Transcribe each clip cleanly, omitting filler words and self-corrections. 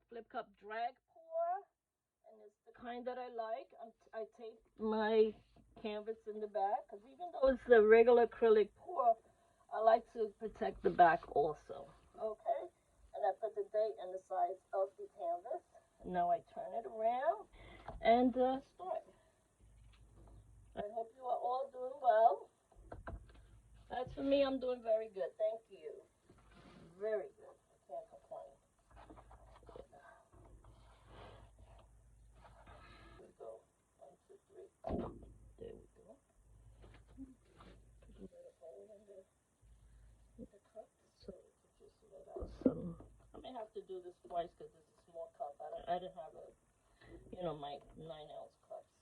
flip cup drag pour, and it's the kind that I like. I tape my canvas in the back because even though it's the regular acrylic pour, I like to protect the back also. Okay, and I put the date and the size of the canvas. Now I turn it around and start. I hope you are all doing well. As for me, I'm doing very good. Thank you. Very good. I can't complain. Here we go. 1, 2, 3. There we go. Put a little hole in the cup so it could just let out some. I may have to do this twice because it's a small cup. I didn't have a, my 9-ounce cups.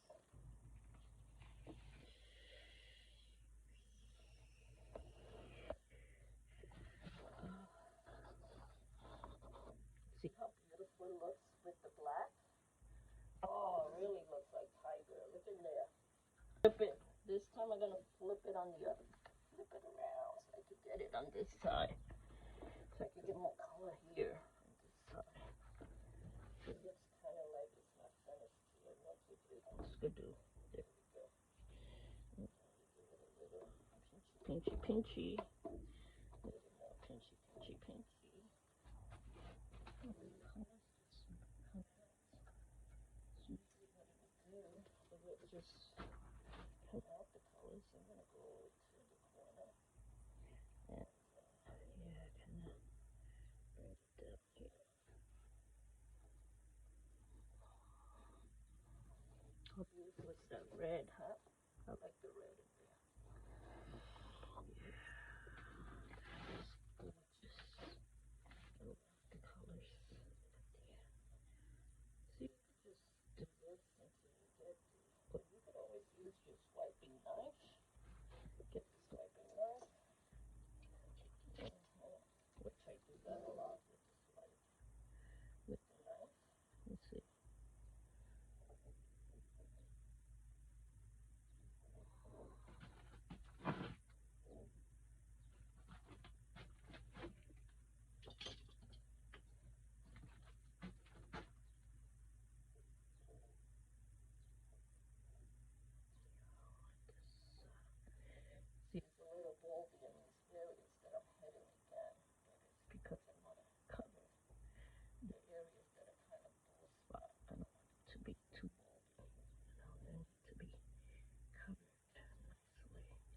See how beautiful it looks with the black? Oh, it really looks like tiger. Look in there. Flip it. This time I'm gonna flip it on the other. Flip it around so I can get it on this side. So I can get more color here on this side. It looks kind of like it's not finished here. 1, 2, 3. Let's go do. There we go. Give it a little pinchy, pinchy. A little more pinchy, pinchy, pinchy. Just come out the colors. I'm gonna go to the corner and yeah, kind of bring it down here. How beautiful is that red, huh? I like the red in there. Yeah, just gorgeous. I love the colors. See, you can just do this until you get the. But you could always use your swiping knife. Get the swiping knife. Which I do that a lot with the swipe. With the knife. Let's see. See, it's a little bulby in these areas that I'm hitting again. That is because I want to cover the areas that are kind of bald spot. I don't want it to be too bulby. They need to be covered nicely. Yeah.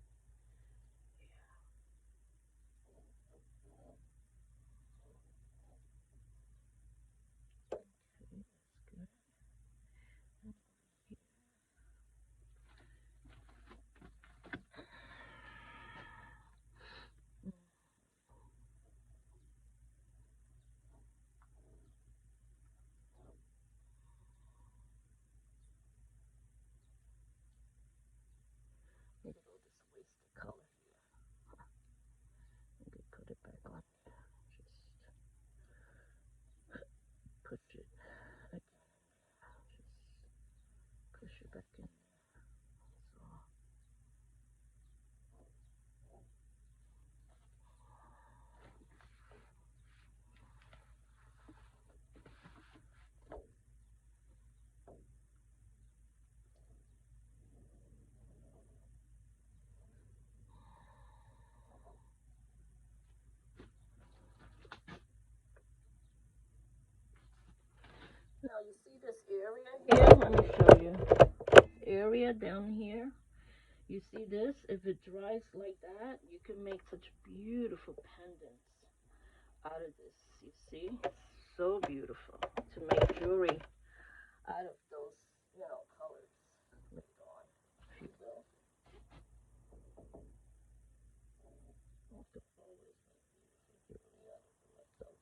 Okay, that's good. Maybe we'll just waste the color here. Maybe put it back on. Just push it again. Just push it back in there. So. Now you see this area here? Let me show you. Area down here. You see this? If it dries like that, you can make such beautiful pendants out of this. You see? So beautiful to make jewelry out of those, colors later on, if you will. You can always make beautiful jewelry out of the leftover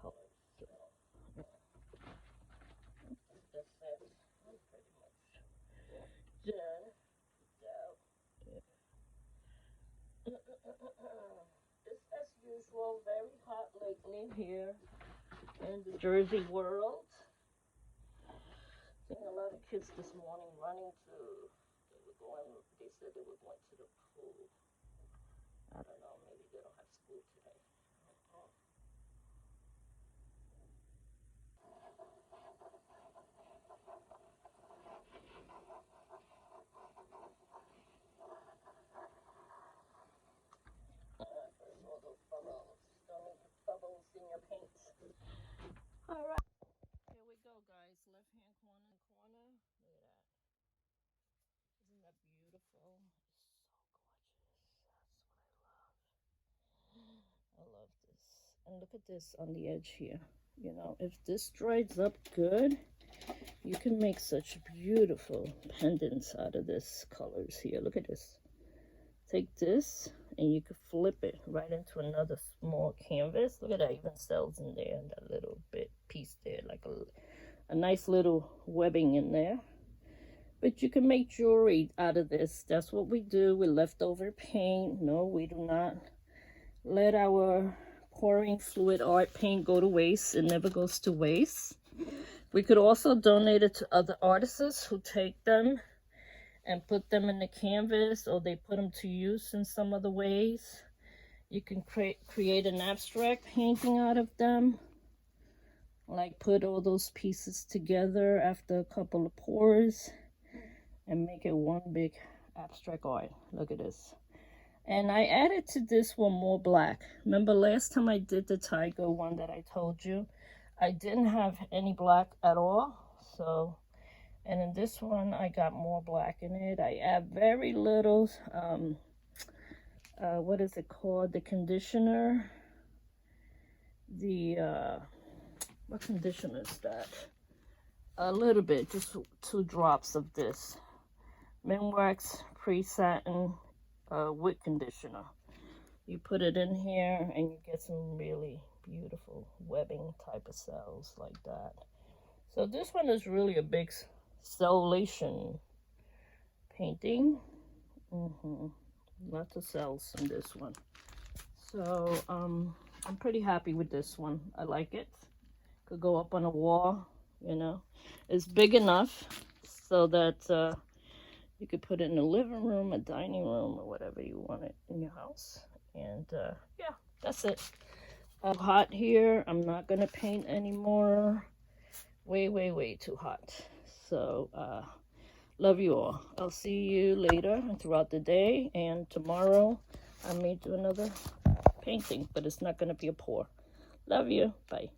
colors. So, yeah. That's it. I'm pretty much done. Out. Yeah. It's as usual, very hot lately here in the Jersey world. Seeing a lot of kids this morning running to, they said they were going to the pool. I don't know, maybe they don't have school today. bubbles. Don't make bubbles in your paint. All right. Here we go, guys. Left hand corner. Look at that. Isn't that beautiful? It's so gorgeous. That's what I love. I love this. And look at this on the edge here. You know, if this dries up good, you can make such beautiful pendants out of this colors here. Look at this. Take this and you could flip it right into another small canvas. Look at that, even cells in there and that little bit piece there, like a nice little webbing in there. But you can make jewelry out of this. That's what we do with leftover paint. No, we do not let our pouring fluid art paint go to waste. It never goes to waste. We could also donate it to other artists who take them and put them in the canvas, or they put them to use in some other ways. You can create an abstract painting out of them, like put all those pieces together after a couple of pours and make it one big abstract art. Look at this. And I added to this one more black. Remember last time I did the tiger one that I told you, I didn't have any black at all. So, and in this one I got more black in it. I add very little what is it called, the conditioner, the what conditioner is that? A little bit, just 2 drops of this Minwax Pre-Satin Wet Conditioner. You put it in here and you get some really beautiful webbing type of cells like that. So this one is really a big cellulation painting. Lots of cells in this one. So I'm pretty happy with this one. I like it. Could go up on a wall, you know. It's big enough so that you could put it in a living room, a dining room, or whatever you want it in your house. And yeah, that's it. I'm hot here. I'm not gonna paint anymore. Way too hot. So love you all. I'll see you later and throughout the day, and tomorrow I may do another painting, but it's not gonna be a pour. Love you. Bye.